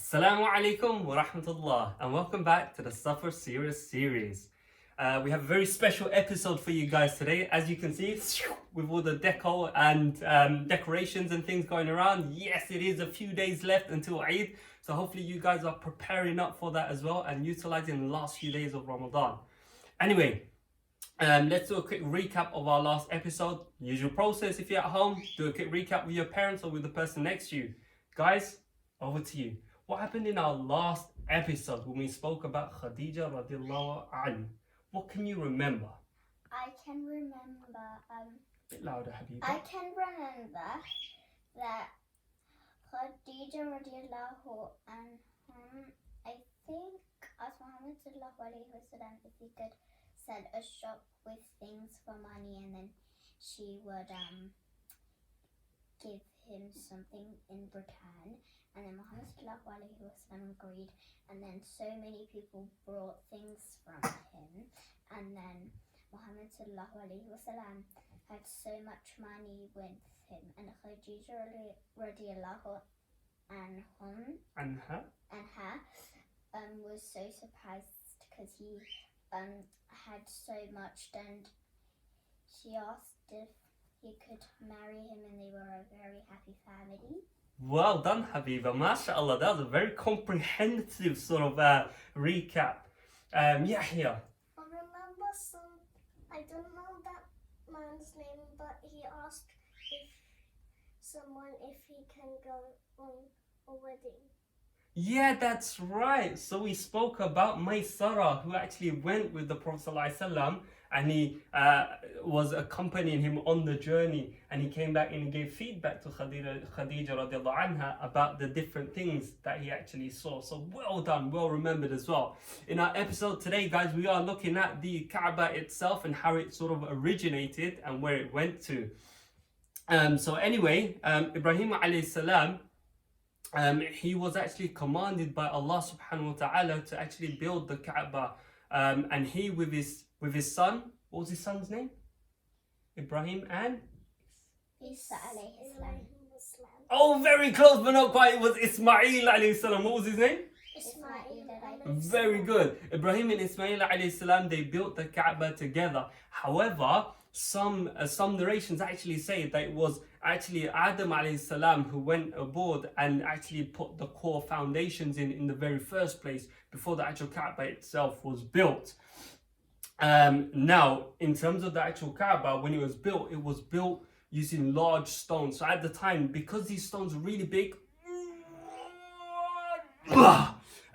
Assalamu alaikum wa rahmatullah, and welcome back to the Safar series. We have a very special episode for you guys today. As you can see, with all the deco and decorations and things going around. Yes, it is a few days left until Eid, so hopefully you guys are preparing up for that as well and utilizing the last few days of Ramadan. Anyway, let's do a quick recap of our last episode. Usual process: if you're at home, do a quick recap with your parents or with the person next to you. Guys, over to you. What happened in our last episode when we spoke about Khadija radiallahu anha? What can you remember? I can remember. A bit louder, Habiba. I can remember that Khadija radiallahu anha. I think asked Muhammad sallallahu alaihi wasallam if he could set a shop with things for money, and then she would give him something in return. And then Muhammad sallallahu alaihi wasallam agreed, and then so many people brought things from him, and then Muhammad sallallahu alaihi wasallam had so much money with him, and Khadija radiallahu anha was so surprised because he had so much, and she asked if he could marry him, and they were a very happy family. Well done, Habiba. MashaAllah, that was a very comprehensive sort of recap. Yahya. I remember I don't know that man's name, but he asked if he can go on a wedding. Yeah, that's right. So we spoke about Maysara, who actually went with the Prophet ﷺ, and he was accompanying him on the journey, and he came back and he gave feedback to Khadija radiallahu anha about the different things that he actually saw. So well done, well remembered as well. In our episode today, guys, we are looking at the Kaaba itself and how it sort of originated and where it went to. So anyway, Ibrahim alayhi salam, he was actually commanded by Allah subhanahu wa ta'ala to actually build the Kaaba, and he with his son, what was his son's name? Ibrahim and? Isa alayhi salam. Oh, very close but not quite. It was Ismail alayhi salam. What was his name? Ismail. Very good. Ibrahim and Ismail alayhi salam, they built the Kaaba together. However, some narrations actually say that it was actually Adam alayhi salam who went aboard and actually put the core foundations in the very first place before the actual Kaaba itself was built. Now, in terms of the actual Kaaba, when it was built using large stones. So at the time, because these stones were really big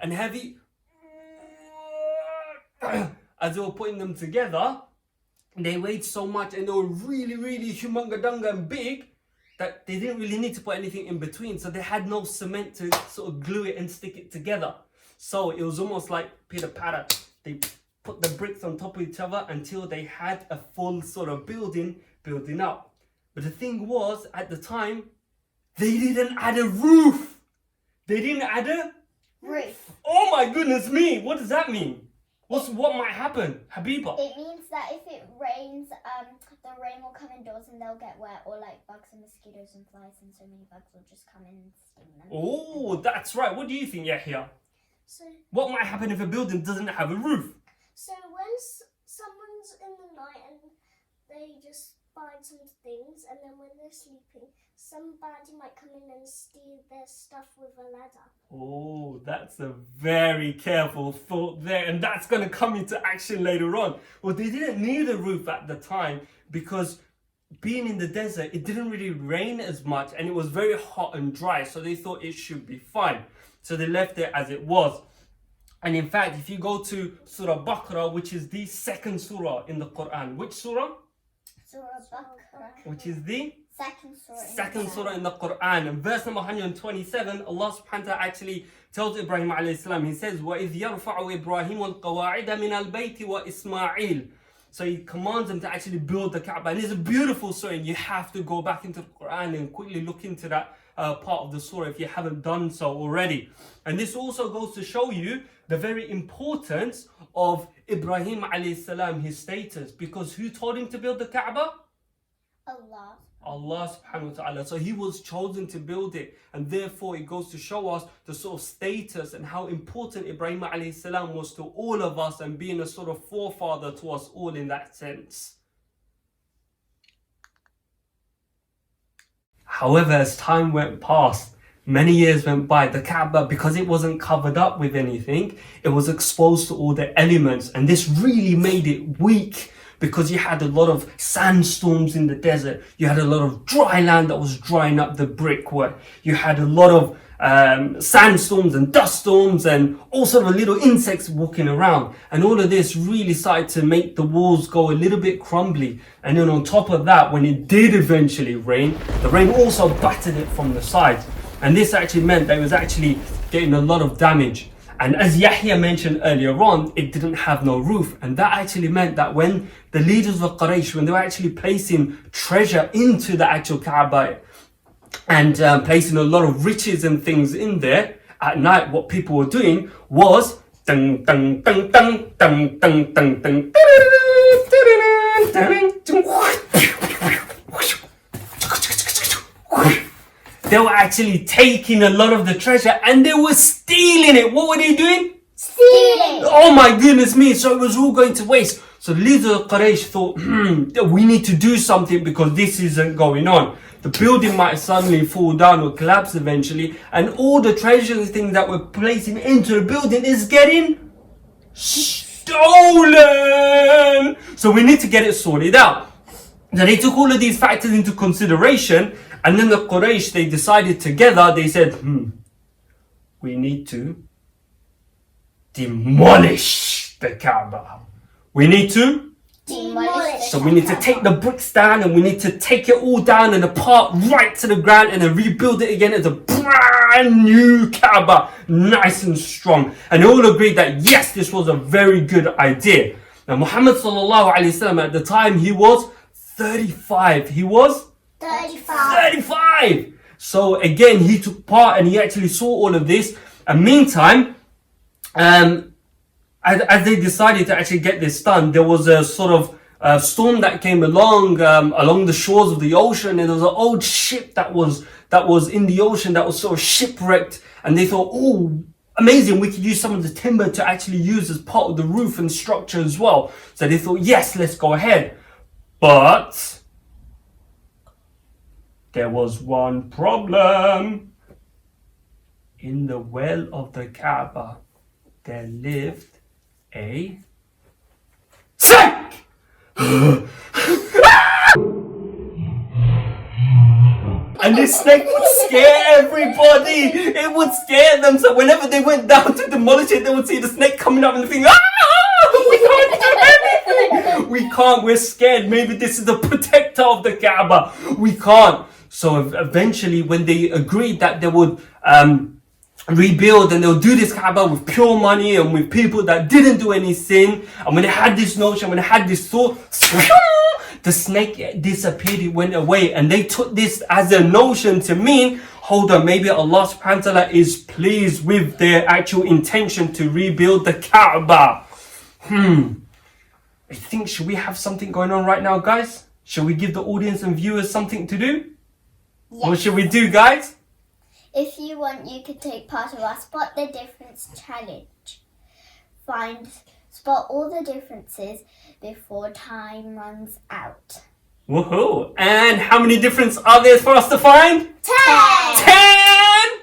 and heavy, as they were putting them together, they weighed so much and they were really, really humungadunga and big that they didn't really need to put anything in between. So they had no cement to sort of glue it and stick it together. So it was almost like pitter patter. They put the bricks on top of each other until they had a full sort of building up. But the thing was, at the time, they didn't add a roof. They didn't add a Roof. Oh my goodness me! What does that mean? What might happen, Habiba? It means that if it rains, the rain will come indoors and they'll get wet, or like bugs and mosquitoes and flies, and so many bugs will just come in and sting them. Oh, that's right. What do you think, Yahya? So What might happen if a building doesn't have a roof? when someone's in the night and they just find some things, and then when they're sleeping, somebody might come in and steal their stuff with a ladder. Oh, that's a very careful thought there, and that's going to come into action later on. Well, they didn't need a roof at the time because being in the desert, it didn't really rain as much and it was very hot and dry, so they thought it should be fine. So they left it as it was. And in fact, if you go to Surah Baqarah, which is the second surah in the Quran, which surah? Surah Baqarah. Which is the Second surah in the Quran. In verse number 127, Allah subhanahu wa ta'ala actually tells Ibrahim alayhi salam, he says, وَإِذْ يَرْفَعُ إِبْرَاهِيمُ الْقَوَاعِدَ مِنَ الْبَيْتِ وَإِسْمَاعِيلُ. So he commands them to actually build the Kaaba. And it's a beautiful surah, and you have to go back into the Quran and quickly look into that part of the surah if you haven't done so already. And this also goes to show you the very importance of Ibrahim alayhi salam, his status. Because who told him to build the Kaaba? Allah. Allah subhanahu wa ta'ala. So he was chosen to build it, and therefore it goes to show us the sort of status and how important Ibrahim alayhi salam was to all of us, and being a sort of forefather to us all in that sense. However, as time went past, many years went by, the Kaaba, because it wasn't covered up with anything, it was exposed to all the elements, and this really made it weak, because you had a lot of sandstorms in the desert, you had a lot of dry land that was drying up the brickwork, you had a lot of sandstorms and dust storms and all sort of little insects walking around, and all of this really started to make the walls go a little bit crumbly. And then on top of that, when it did eventually rain, the rain also battered it from the sides, and this actually meant that it was actually getting a lot of damage. And as Yahya mentioned earlier on, it didn't have no roof, and that actually meant that when the leaders of Quraysh, when they were actually placing treasure into the actual Kaaba and placing a lot of riches and things in there, at night what people were doing was dun, dun, dun, dun, dun, dun, dun, dun, they were actually taking a lot of the treasure and they were stealing it. What were they doing? Stealing. Oh my goodness me. So it was all going to waste. So the leader of Quraysh thought, we need to do something because this isn't going on. The building might suddenly fall down or collapse eventually, and all the treasures things that we're placing into the building is getting stolen. So we need to get it sorted out. So they took all of these factors into consideration, and then the Quraysh, they decided together, they said, we need to demolish the Kaaba. We need to Demolish. So we need to take the bricks down, and we need to take it all down and apart right to the ground, and then rebuild it again as a brand new Kaaba, nice and strong. And they all agreed that yes, this was a very good idea. Now Muhammad sallallahu alaihi wasallam, at the time, he was 35. He was 35. So again, he took part and he actually saw all of this. And meantime, as they decided to actually get this done, there was a sort of storm that came along the shores of the ocean, and there was an old ship that was in the ocean that was sort of shipwrecked, and they thought, oh, amazing, we could use some of the timber to actually use as part of the roof and structure as well. So they thought, yes, let's go ahead. But there was one problem. In the well of the Kaaba, there lived a snake! And this snake would scare everybody. It would scare them. So whenever they went down to demolish it, they would see the snake coming up and think, we can't do anything. We can't. We're scared. Maybe this is the protector of the Kaaba. We can't. So eventually, when they agreed that they would rebuild and they'll do this Kaaba with pure money and with people that didn't do any sin, and when they had this notion, when they had this thought, the snake disappeared, it went away, and they took this as a notion to mean, hold on, maybe Allah subhanahu wa ta'ala is pleased with their actual intention to rebuild the Kaaba. I think, should we have something going on right now, guys? Should we give the audience and viewers something to do? Yes. What should we do, guys? If you want, you could take part of our Spot the Difference challenge. Spot all the differences before time runs out. Woohoo! And how many differences are there for us to find? 10!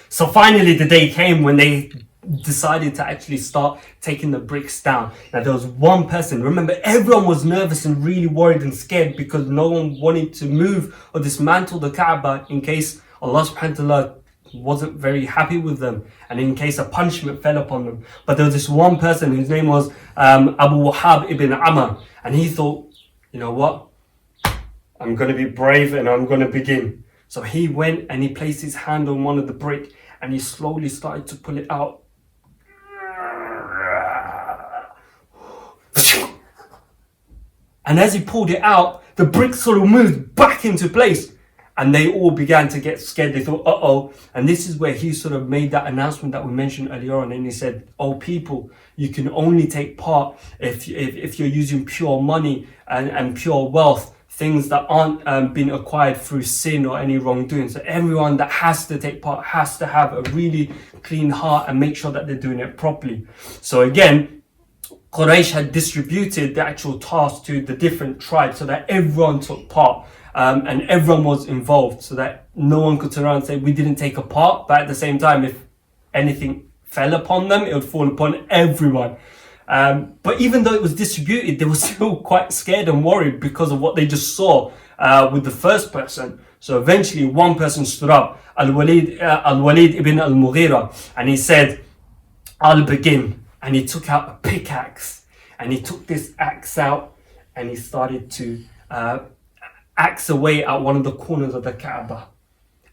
So finally the day came when they decided to actually start taking the bricks down. Now there was one person, remember, everyone was nervous and really worried and scared because no one wanted to move or dismantle the Kaaba in case Allah subhanahu wa ta'ala wasn't very happy with them and in case a punishment fell upon them. But there was this one person whose name was Abu Wahab ibn Amma, and he thought, you know what, I'm going to be brave and I'm going to begin. So he went and he placed his hand on one of the brick and he slowly started to pull it out. And as he pulled it out, the brick sort of moved back into place. And they all began to get scared. They thought, uh-oh. And this is where he sort of made that announcement that we mentioned earlier on. And he said, oh, people, you can only take part if you're using pure money and pure wealth, things that aren't being acquired through sin or any wrongdoing. So everyone that has to take part has to have a really clean heart and make sure that they're doing it properly. So again, Quraysh had distributed the actual task to the different tribes so that everyone took part. And everyone was involved, so that no one could turn around and say we didn't take a part, but at the same time, if anything fell upon them, it would fall upon everyone. But even though it was distributed, they were still quite scared and worried because of what they just saw with the first person. So eventually one person stood up, Al-Walid ibn al-Mughira, and he said, I'll begin. And he took out a pickaxe, and he took this axe out and he started to axe away at one of the corners of the Kaaba.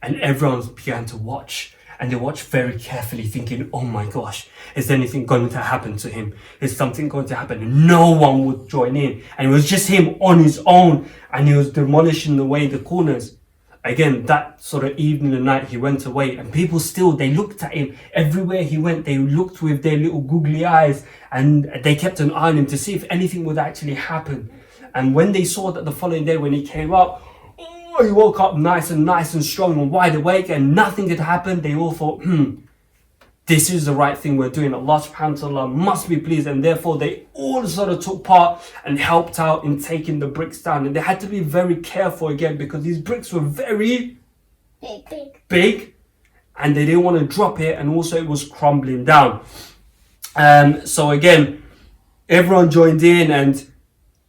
And everyone began to watch. And they watched very carefully, thinking, oh my gosh, is anything going to happen to him? Is something going to happen? And no one would join in. And it was just him on his own. And he was demolishing away the corners. Again, that sort of evening and night, he went away. And people still, they looked at him. Everywhere he went, they looked with their little googly eyes. And they kept an eye on him to see if anything would actually happen. And when they saw that the following day when he came up, he woke up nice and strong and wide awake and nothing had happened, they all thought, this is the right thing we're doing. Allah subhanahu wa ta'ala must be pleased. And therefore they all sort of took part and helped out in taking the bricks down. And they had to be very careful again because these bricks were very big and they didn't want to drop it, and also it was crumbling down. So again, everyone joined in and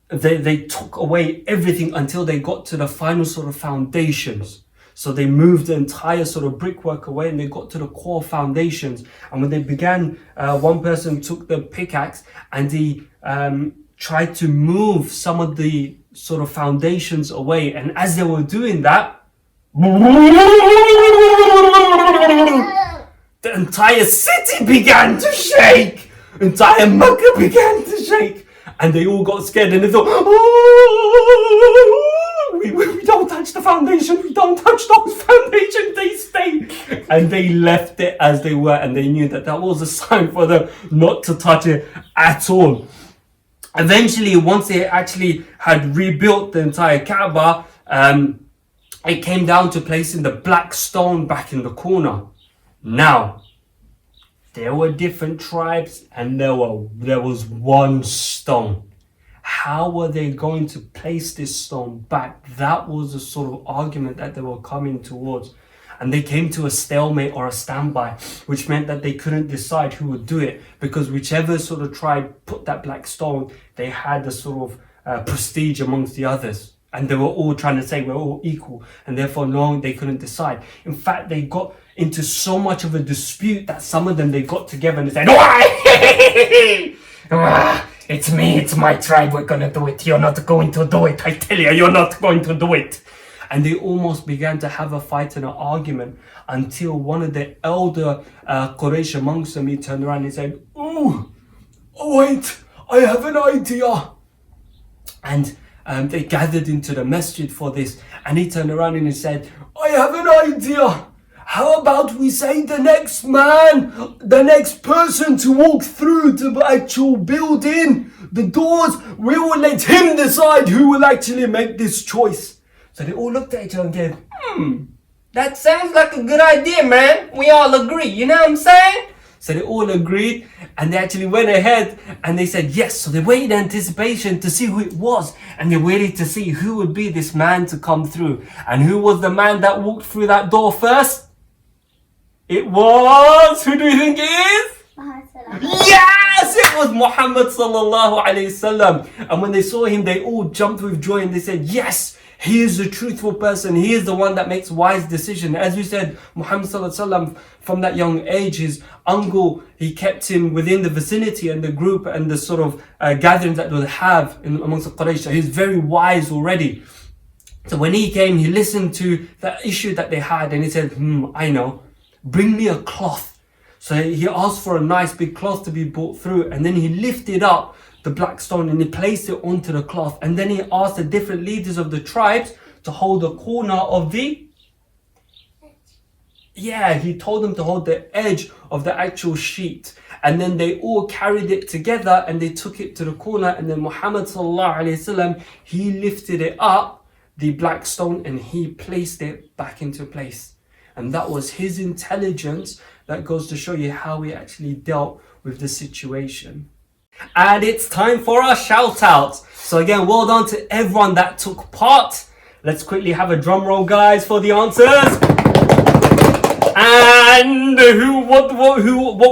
they took away everything until they got to the final sort of foundations. So they moved the entire sort of brickwork away and they got to the core foundations. And when they began, one person took the pickaxe and he tried to move some of the sort of foundations away. And as they were doing that, the entire city began to shake. Entire Mecca began to shake. And they all got scared and they thought, we don't touch the foundation, we don't touch those foundations, they stay. And they left it as they were, and they knew that that was a sign for them not to touch it at all. Eventually, once they actually had rebuilt the entire Kaaba, it came down to placing the black stone back in the corner. Now, there were different tribes and there was one stone. How were they going to place this stone back? That was the sort of argument that they were coming towards. And they came to a stalemate or a standby, which meant that they couldn't decide who would do it, because whichever sort of tribe put that black stone, they had a sort of prestige amongst the others. And they were all trying to say we're all equal, and therefore no, they couldn't decide. In fact, they got into so much of a dispute that some of them, they got together and they said, it's me, it's my tribe, we're gonna do it. You're not going to do it, I tell you, you're not going to do it. And they almost began to have a fight and an argument until one of the elder Quraysh amongst them, he turned around and he said, oh wait, I have an idea. And they gathered into the masjid for this, and he turned around and he said, I have an idea. How about we say the next man, the next person to walk through the actual building, the doors, we will let him decide who will actually make this choice. So they all looked at each other and gave, that sounds like a good idea, man. We all agree, you know what I'm saying? So they all agreed, and they actually went ahead and they said yes. So they waited in anticipation to see who it was, and they waited to see who would be this man to come through. And who was the man that walked through that door first? It was, who do you think it is? Yes, it was Muhammad sallallahu alayhi wasallam. And when they saw him, they all jumped with joy and they said, yes, he is the truthful person. He is the one that makes wise decisions. As we said, Muhammad sallallahu alayhi wasallam, from that young age, his uncle, he kept him within the vicinity and the group and the sort of gatherings that they would have amongst the Quraysh. So he's very wise already. So when he came, he listened to the issue that they had and he said, I know, bring me a cloth. So he asked for a nice big cloth to be brought through, and then he lifted up the black stone and he placed it onto the cloth, and then he asked the different leaders of the tribes to hold a corner of the Yeah, he told them to hold the edge of the actual sheet. And then they all carried it together and they took it to the corner. And then Muhammad sallallahu alayhi wasallam, he lifted it up, the black stone, and he placed it back into place. And that was his intelligence. That goes to show you how he actually dealt with the situation. And it's time for our shout outs. So again, well done to everyone that took part. Let's quickly have a drum roll, guys, for the answers. And what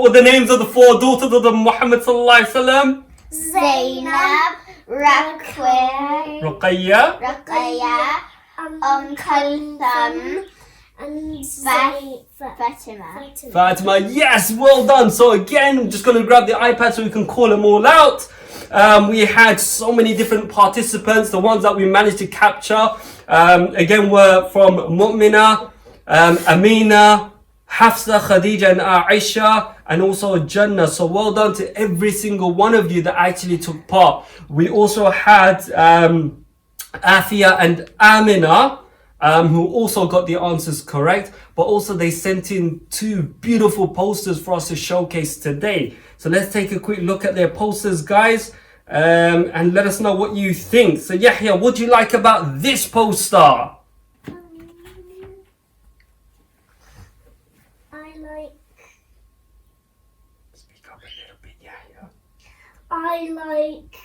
were the names of the 4 daughters of the Muhammad sallallahu alaihi wasallam? Zainab, Ruqayya, Kulthum, And Fatima. Fatima. Yes, well done. So again, I'm just going to grab the iPad so we can call them all out. We had so many different participants. The ones that we managed to capture, again, were from Mu'mina, Amina, Hafsa, Khadija and Aisha, and also Jannah. So well done to every single one of you that actually took part. We also had Afia and Amina, who also got the answers correct, but also they sent in 2 beautiful posters for us to showcase today. So let's take a quick look at their posters, guys, and let us know what you think. So Yahya, what do you like about this poster? I like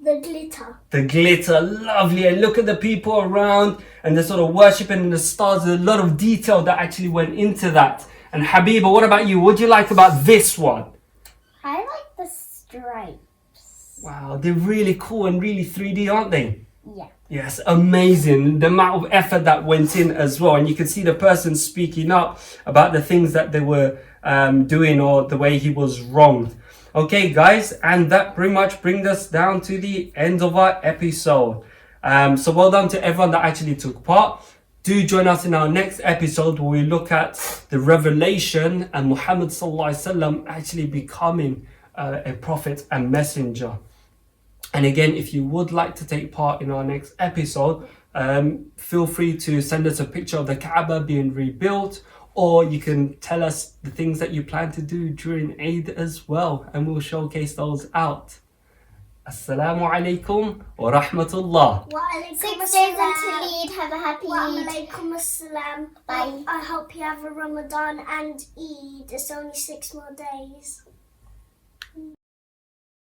the glitter. The glitter, lovely. And look at the people around and they're sort of worshipping the stars. There's a lot of detail that actually went into that. And Habiba, what about you? What do you like about this one? I like the stripes. Wow, they're really cool and really 3D, aren't they? Yeah. Yes, amazing. The amount of effort that went in as well. And you can see the person speaking up about the things that they were doing or the way he was wronged. Okay, guys, and that pretty much brings us down to the end of our episode. So well done to everyone that actually took part. Do join us in our next episode where we look at the revelation and Muhammad sallallahu alaihi wasallam actually becoming a prophet and messenger. And again, if you would like to take part in our next episode, feel free to send us a picture of the Kaaba being rebuilt, or you can tell us the things that you plan to do during Eid as well, and we'll showcase those out. Assalamu alaikum wa rahmatullah. 6 days until Eid. Have a happy Wa Eid. alaikum assalam. Bye. I hope you have a Ramadan and Eid. It's only 6 more days.